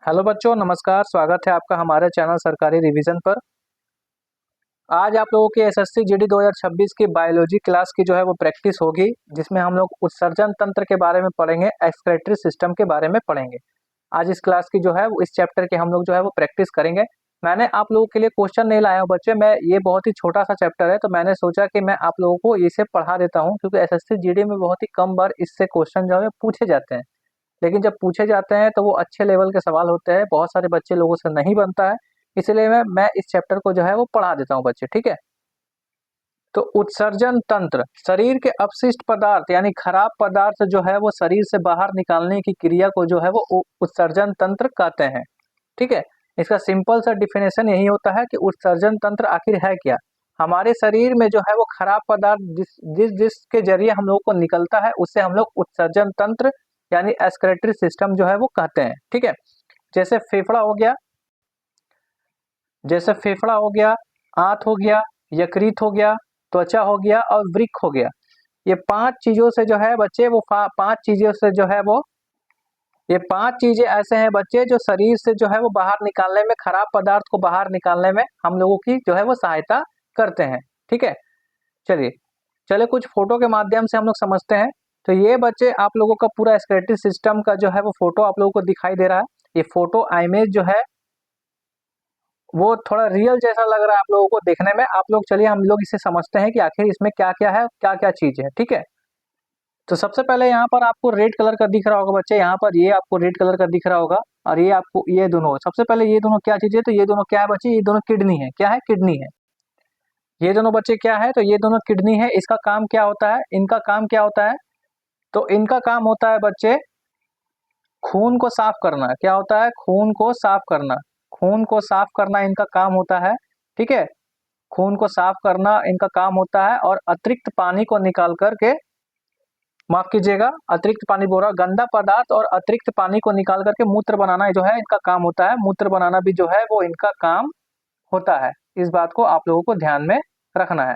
Hello बच्चों, नमस्कार। स्वागत है आपका हमारे चैनल सरकारी रिवीजन पर। आज आप लोगों की एसएससी जीडी 2026 की बायोलॉजी क्लास की जो है वो प्रैक्टिस होगी, जिसमें हम लोग उत्सर्जन तंत्र के बारे में पढ़ेंगे, एक्सक्रीटरी सिस्टम के बारे में पढ़ेंगे। आज इस क्लास की जो है वो इस चैप्टर के हम लोग जो है वो प्रैक्टिस करेंगे। मैंने आप लोगों के लिए क्वेश्चन नहीं लाया हूँ बच्चे, मैं ये बहुत ही छोटा सा चैप्टर है, तो मैंने सोचा कि मैं आप लोगों को इसे पढ़ा देता हूँ, क्योंकि एसएससी जीडी में बहुत ही कम बार इससे क्वेश्चन जो है पूछे जाते हैं। लेकिन जब पूछे जाते हैं तो वो अच्छे लेवल के सवाल होते हैं, बहुत सारे बच्चे लोगों से नहीं बनता है। इसलिए मैं इस चैप्टर को जो है वो पढ़ा देता हूँ बच्चे, ठीक है। तो उत्सर्जन तंत्र शरीर के अपशिष्ट पदार्थ यानी खराब पदार्थ जो है वो शरीर से बाहर निकालने की क्रिया को जो है वो उत्सर्जन तंत्र कहते हैं, ठीक है। इसका सिंपल सा डिफिनेशन यही होता है कि उत्सर्जन तंत्र आखिर है क्या। हमारे शरीर में जो है वो खराब पदार्थ जिसके जरिए हम लोग को निकलता है, उससे हम लोग उत्सर्जन तंत्र यानी एक्सक्रीटरी सिस्टम जो है वो कहते हैं, ठीक है। जैसे फेफड़ा हो गया, जैसे फेफड़ा हो गया, आंत हो गया, यकृत हो गया, त्वचा हो गया और वृक्क हो गया। ये पांच चीजों से जो है बच्चे वो पांच चीजों से जो है वो ये पांच चीजें ऐसे हैं बच्चे जो शरीर से जो है वो बाहर निकालने में, खराब पदार्थ को बाहर निकालने में हम लोगों की जो है वो सहायता करते हैं, ठीक है। चलिए चले कुछ फोटो के माध्यम से हम लोग समझते हैं। तो ये बच्चे आप लोगों का पूरा एक्सक्रीटरी सिस्टम का जो है वो फोटो आप लोगों को दिखाई दे रहा है। ये फोटो इमेज जो है वो थोड़ा रियल जैसा लग रहा है आप लोगों को देखने में। आप लोग चलिए हम लोग इसे समझते हैं कि आखिर इसमें क्या क्या है, क्या क्या चीज है, ठीक है। तो सबसे पहले यहाँ पर आपको रेड कलर का दिख रहा होगा बच्चे, यहाँ पर ये आपको रेड कलर का दिख रहा होगा। और ये आपको ये दोनों, सबसे पहले ये दोनों क्या चीज है, तो ये दोनों क्या है बच्चे, ये दोनों किडनी है। क्या है? किडनी है। ये दोनों बच्चे क्या है, तो ये दोनों किडनी है। इसका काम क्या होता है, इनका काम क्या होता है, तो इनका काम होता है बच्चे खून को साफ करना। क्या होता है? खून को साफ करना। खून को साफ करना इनका काम होता है, ठीक है। खून को साफ करना इनका काम होता है। और अतिरिक्त पानी को निकाल करके, माफ कीजिएगा, अतिरिक्त पानी बोल रहा, गंदा पदार्थ और अतिरिक्त पानी को निकाल करके मूत्र बनाना जो है इनका काम होता है। मूत्र बनाना भी जो है वो इनका काम होता है। इस बात को आप लोगों को ध्यान में रखना है,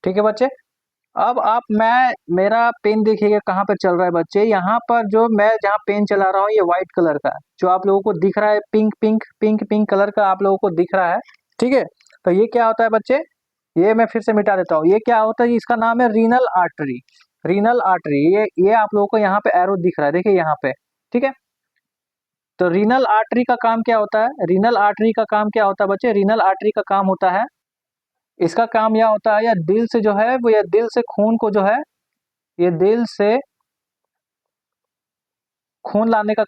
ठीक है बच्चे। अब आप मैं मेरा पेन देखिएगा कहाँ पे चल रहा है बच्चे, यहाँ पर जो मैं जहाँ पेन चला रहा हूँ ये व्हाइट कलर का है। जो आप लोगों को दिख रहा है pink pink pink pink colour का आप लोगों को दिख रहा है, ठीक है। तो ये क्या होता है बच्चे, ये मैं फिर से मिटा देता हूँ। ये क्या होता है, इसका नाम है रीनल आर्टरी। रीनल आर्टरी, ये आप लोगों को यहाँ पे एरो दिख रहा है, देखिए यहाँ पे, ठीक है। तो रीनल आर्टरी का काम क्या होता है, रीनल आर्टरी का काम क्या होता है बच्चे, रीनल आर्टरी का काम होता है, इसका काम यह होता है, या दिल से जो है वो, या दिल से खून को जो है, ये दिल से खून लाने का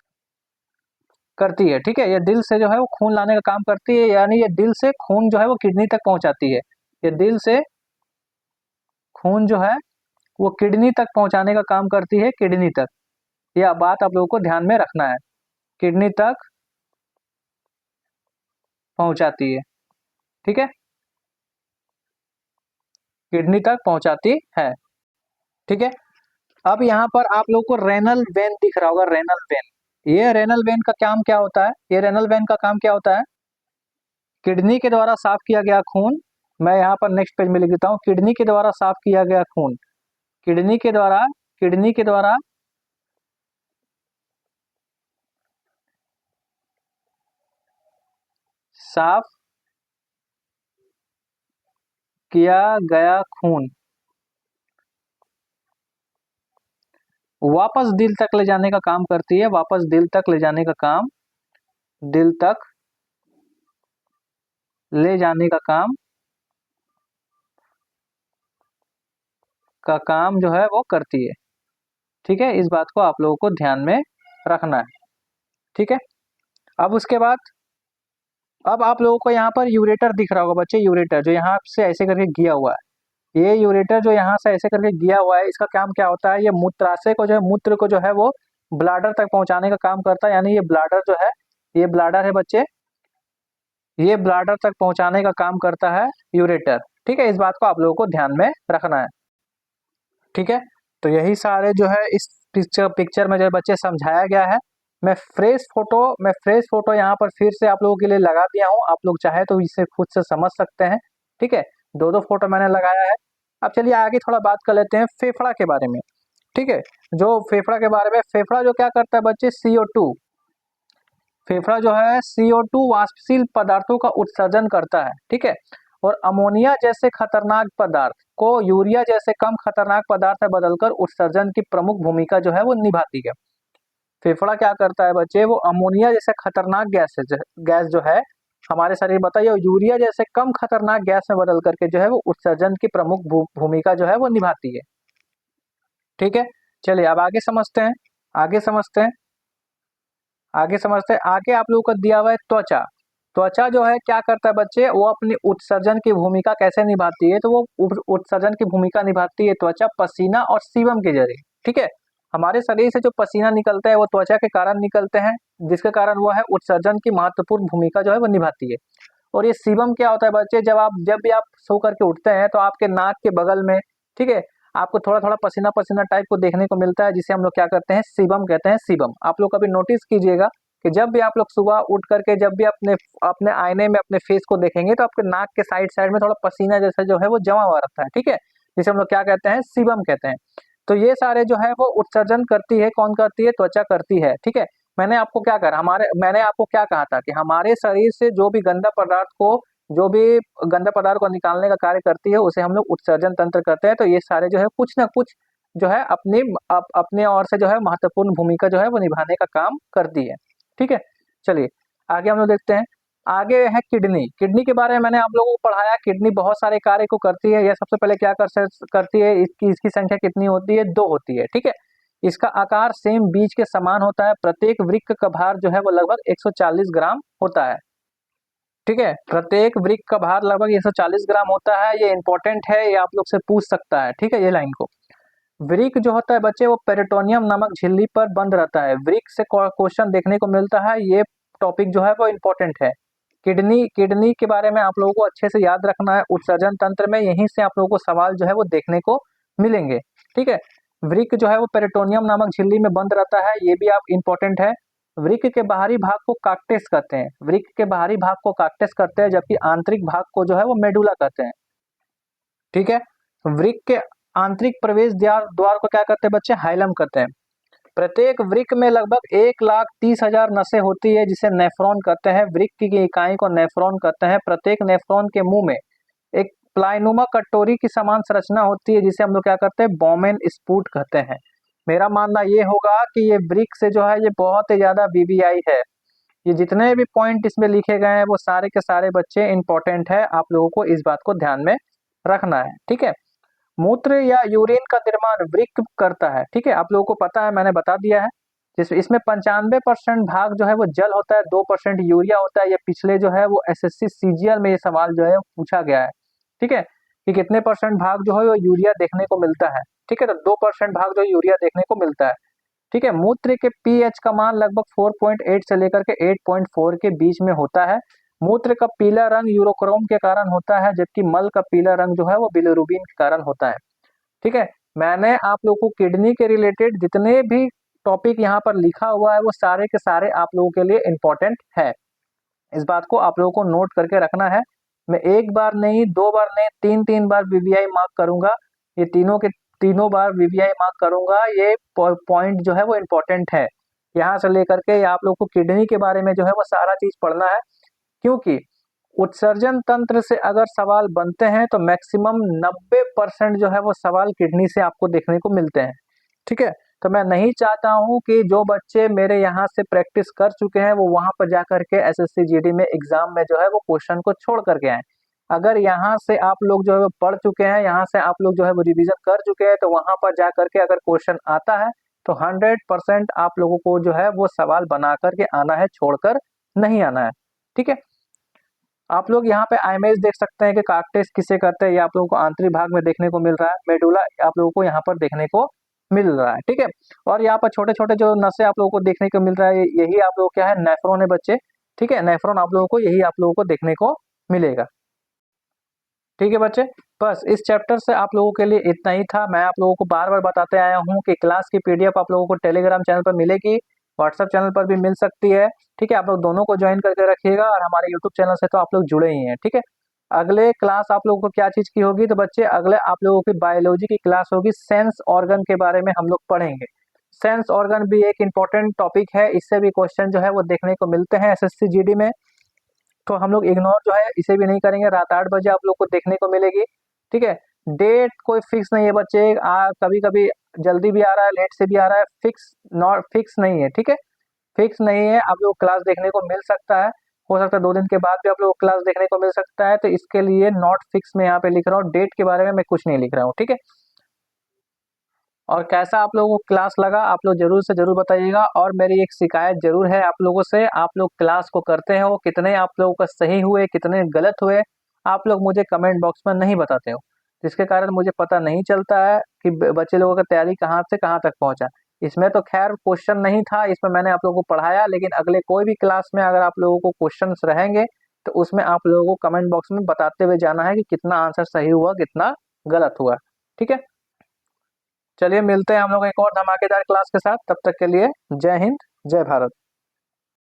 करती है, ठीक है। ये दिल से जो है वो खून लाने का काम करती है, यानी ये दिल से खून जो है वो किडनी तक पहुंचाती है। ये दिल से खून जो है वो किडनी तक पहुंचाने का काम करती है, किडनी तक। यह बात आप लोगों को ध्यान में रखना है, किडनी तक पहुंचाती है, ठीक है। किडनी तक पहुंचाती है, ठीक है। अब यहाँ पर आप लोग को रेनल वेन दिख रहा होगा, रेनल वेन। ये रेनल वेन का काम क्या होता है, ये रेनल वेन का काम क्या होता है, किडनी के द्वारा साफ किया गया खून, मैं यहाँ पर नेक्स्ट पेज में लिख देता हूँ, किडनी के द्वारा साफ किया गया खून, किडनी के द्वारा, किडनी के द्वारा साफ किया गया खून वापस दिल तक ले जाने का काम करती है, वापस दिल तक ले जाने का काम, दिल तक ले जाने का काम जो है वो करती है, ठीक है। इस बात को आप लोगों को ध्यान में रखना है, ठीक है। अब उसके बाद, अब आप लोगों को यहाँ पर यूरेटर दिख रहा होगा बच्चे, यूरेटर जो यहाँ से ऐसे करके गिया हुआ है। ये यूरेटर जो यहाँ से ऐसे करके गिया हुआ है, इसका काम क्या होता है, ये मूत्राशय को जो है, मूत्र को जो है वो ब्लाडर तक पहुंचाने का काम करता है। यानी ये ब्लाडर जो है, ये ब्लाडर है बच्चे, ये ब्लाडर तक पहुंचाने का काम करता है यूरेटर, ठीक है। इस बात को आप लोगों को ध्यान में रखना है, ठीक है। तो यही सारे जो है इस पिक्चर में जो बच्चे समझाया गया है। मैं फ्रेश फोटो यहाँ पर फिर से आप लोगों के लिए लगा दिया हूँ, आप लोग चाहे तो इसे खुद से समझ सकते हैं, ठीक है। दो दो फोटो मैंने लगाया है। अब चलिए आगे थोड़ा बात कर लेते हैं फेफड़ा के बारे में, ठीक है। जो फेफड़ा के बारे में, फेफड़ा जो क्या करता है बच्चे, CO2, फेफड़ा जो है CO2 वाष्पशील पदार्थों का उत्सर्जन करता है, ठीक है। और अमोनिया जैसे खतरनाक पदार्थ को यूरिया जैसे कम खतरनाक पदार्थ में बदलकर उत्सर्जन की प्रमुख भूमिका जो है वो निभाती है। फेफड़ा क्या करता है बच्चे, वो अमोनिया जैसे खतरनाक गैस जो है हमारे शरीर बताइए यूरिया जैसे कम खतरनाक गैस में बदल करके जो है वो उत्सर्जन की प्रमुख भूमिका जो है वो निभाती है, ठीक है। चलिए अब आगे समझते हैं, आगे समझते हैं, आगे समझते हैं। आगे आप लोगों को दिया हुआ है त्वचा। त्वचा जो है क्या करता है बच्चे, वो अपनी उत्सर्जन की भूमिका कैसे निभाती है, तो वो उत्सर्जन की भूमिका निभाती है त्वचा पसीना और सीबम के जरिए, ठीक है। हमारे शरीर से जो पसीना निकलता है वो त्वचा के कारण निकलते हैं, जिसके कारण वो है उत्सर्जन की महत्वपूर्ण भूमिका जो है वो निभाती है। और ये सीबम क्या होता है बच्चे, जब भी आप सो करके उठते हैं तो आपके नाक के बगल में, ठीक है, आपको थोड़ा थोड़ा पसीना पसीना टाइप को देखने को मिलता है, जिसे हम लोग क्या करते हैं, सीबम कहते हैं, सीबम। आप लोग कभी नोटिस कीजिएगा कि जब भी आप लोग सुबह उठ करके जब भी अपने अपने आईने में अपने फेस को देखेंगे तो आपके नाक के साइड साइड में थोड़ा पसीना जैसा जो है वो जमा हुआ रहता है, ठीक है, जिसे हम लोग क्या कहते हैं, सीबम कहते हैं। तो ये सारे जो है वो उत्सर्जन करती है, कौन करती है, त्वचा करती है, ठीक है। मैंने आपको क्या कहा था कि हमारे शरीर से जो भी गंदा पदार्थ को निकालने का कार्य करती है उसे हम लोग उत्सर्जन तंत्र करते हैं। तो ये सारे जो है कुछ ना कुछ जो है अपने ओर से जो है महत्वपूर्ण भूमिका जो है वो निभाने का काम करती है, ठीक है। चलिए आगे हम लोग देखते हैं। आगे है किडनी। किडनी के बारे में मैंने आप लोगों को पढ़ाया, किडनी बहुत सारे कार्य को करती है। यह सबसे पहले क्या करती है, इसकी संख्या कितनी होती है, 2 होती है, ठीक है। इसका आकार सेम बीज के समान होता है। प्रत्येक वृक्क का भार जो है वो लगभग 140 ग्राम होता है, ठीक है। प्रत्येक वृक्क का भार लगभग 140 ग्राम होता है। ये इंपॉर्टेंट है, ये आप लोग से पूछ सकता है, ठीक है, ये लाइन को। वृक्क जो होता है बच्चे वो पेरिटोनियम नामक झिल्ली पर बंद रहता है। वृक्क से क्वेश्चन देखने को मिलता है, ये टॉपिक जो है वो इम्पोर्टेंट है। किडनी के बारे में आप लोगों को अच्छे से याद रखना है। उत्सर्जन तंत्र में यहीं से आप लोगों को सवाल जो है वो देखने को मिलेंगे, ठीक है। वृक्क जो है वो पेरिटोनियम नामक झिल्ली में बंद रहता है, ये भी आप इम्पोर्टेंट है। वृक्क के बाहरी भाग को काक्टेस कहते हैं। वृक्क के बाहरी भाग को काक्टेस कहते हैं, जबकि आंतरिक भाग को जो है वो मेडुला कहते हैं, ठीक है। वृक्क के आंतरिक प्रवेश द्वार को क्या कहते हैं बच्चे, हाइलम कहते हैं। प्रत्येक वृक्क में लगभग 1,30,000 नसें होती है, जिसे नेफ्रॉन कहते हैं। वृक्क की इकाई को नेफ्रॉन कहते हैं। प्रत्येक नेफ्रॉन के मुंह में एक प्लाइनुमा कटोरी की समान संरचना होती है, जिसे हम लोग क्या कहते हैं, बोमेन स्पूट कहते हैं। मेरा मानना ये होगा कि ये वृक्क से जो है ये बहुत ही ज्यादा वीवीआई है। ये जितने भी पॉइंट इसमें लिखे गए हैं वो सारे के सारे बच्चे इंपॉर्टेंट है, आप लोगों को इस बात को ध्यान में रखना है, ठीक है। मूत्र या यूरिन का निर्माण वृक्क करता है, ठीक है, आप लोगों को पता है, मैंने बता दिया है। इसमें 95% भाग जो है वो जल होता है, 2% यूरिया होता है। ये पिछले जो है वो एसएससी सीजीएल में ये सवाल जो है वो पूछा गया है, ठीक है, कि कितने परसेंट भाग जो है वो यूरिया देखने को मिलता है, ठीक है। तो 2% भाग जो यूरिया देखने को मिलता है, ठीक है। मूत्र के पीएच का मान लगभग 4.8 से लेकर के 8.4 के बीच में होता है। मूत्र का पीला रंग यूरोक्रोम के कारण होता है, जबकि मल का पीला रंग जो है वो बिलिरुबिन के कारण होता है, ठीक है। मैंने आप लोगों को किडनी के रिलेटेड जितने भी टॉपिक यहाँ पर लिखा हुआ है वो सारे के सारे आप लोगों के लिए इम्पोर्टेंट है। इस बात को आप लोगों को नोट करके रखना है। मैं एक बार नहीं, 2 बार नहीं, 3 बार वीवीआई मार्क करूंगा। ये तीनों बार वीवीआई मार्क करूंगा। ये पॉइंट जो है वो इम्पोर्टेंट है। यहाँ से लेकर के आप लोग को किडनी के बारे में जो है वो सारा चीज पढ़ना है, क्योंकि उत्सर्जन तंत्र से अगर सवाल बनते हैं तो मैक्सिमम 90% जो है वो सवाल किडनी से आपको देखने को मिलते हैं, ठीक है। तो मैं नहीं चाहता हूं कि जो बच्चे मेरे यहाँ से प्रैक्टिस कर चुके हैं वो वहां पर जाकर के एसएससी जीडी में एग्जाम में जो है वो क्वेश्चन को छोड़ करके आए। अगर यहाँ से आप लोग जो है वो पढ़ चुके हैं, यहाँ से आप लोग जो है वो रिविजन कर चुके हैं, तो वहां पर जा करके अगर क्वेश्चन आता है तो 100% आप लोगों को जो है वो सवाल बना करके आना है, छोड़कर नहीं आना है, ठीक है। आप लोग यहाँ पे इमेज देख सकते हैं कि काक्टेस किसे कहते हैं। ये आप लोगों को आंतरिक भाग में देखने को मिल रहा है। मेडुला आप लोगों को यहाँ पर देखने को मिल रहा है, ठीक है। और यहाँ पर छोटे छोटे जो नसें आप लोगों को देखने को मिल रहा है, यही आप लोगों को क्या है, नेफ्रॉन है बच्चे, ठीक है। नेफ्रॉन आप लोगों को यही आप लोगों को देखने को मिलेगा, ठीक है बच्चे। बस इस चैप्टर से आप लोगों के लिए इतना ही था। मैं आप लोगों को बार बार बताते आया हूँ कि क्लास की पीडीएफ आप लोगों को टेलीग्राम चैनल पर मिलेगी, व्हाट्सएप चैनल पर भी मिल सकती है, ठीक है। आप लोग दोनों को ज्वाइन करके रखिएगा, और हमारे यूट्यूब चैनल से तो आप लोग जुड़े ही हैं, ठीक है। अगले क्लास आप लोगों को क्या चीज की होगी, तो बच्चे अगले आप लोगों की बायोलॉजी की क्लास होगी। सेंस ऑर्गन के बारे में हम लोग पढ़ेंगे। सेंस ऑर्गन भी एक इम्पोर्टेंट टॉपिक है, इससे भी क्वेश्चन जो है वो देखने को मिलते हैं एसएससी जीडी में, तो हम लोग इग्नोर जो है इसे भी नहीं करेंगे। रात 8 बजे आप लोग को देखने को मिलेगी, ठीक है। डेट कोई फिक्स नहीं है बच्चे, कभी कभी जल्दी भी आ रहा है, लेट से भी आ रहा है, फिक्स नॉट फिक्स नहीं है, ठीक है, फिक्स नहीं है। आप लोग क्लास देखने को मिल सकता है, हो सकता है 2 दिन के बाद भी आप लोग को क्लास देखने को मिल सकता है, तो इसके लिए नॉट फिक्स में यहाँ पे लिख रहा हूँ, डेट के बारे में मैं कुछ नहीं लिख रहा हूँ, ठीक है। और कैसा आप लोगों को क्लास लगा आप लोग जरूर से जरूर बताइएगा। और मेरी एक शिकायत जरूर है आप लोगों से, आप लोग क्लास को करते हो, कितने आप लोगों का सही हुए कितने गलत हुए आप लोग मुझे कमेंट बॉक्स में नहीं बताते हो, जिसके कारण मुझे पता नहीं चलता है कि बच्चे लोगों का तैयारी कहाँ से कहाँ तक पहुँचा। इसमें तो खैर क्वेश्चन नहीं था, इसमें मैंने आप लोगों को पढ़ाया, लेकिन अगले कोई भी क्लास में अगर आप लोगों को क्वेश्चन रहेंगे तो उसमें आप लोगों को कमेंट बॉक्स में बताते हुए जाना है कि कितना आंसर सही हुआ कितना गलत हुआ, ठीक है। चलिए मिलते हैं हम लोग एक और धमाकेदार क्लास के साथ, तब तक के लिए जय हिंद जय भारत।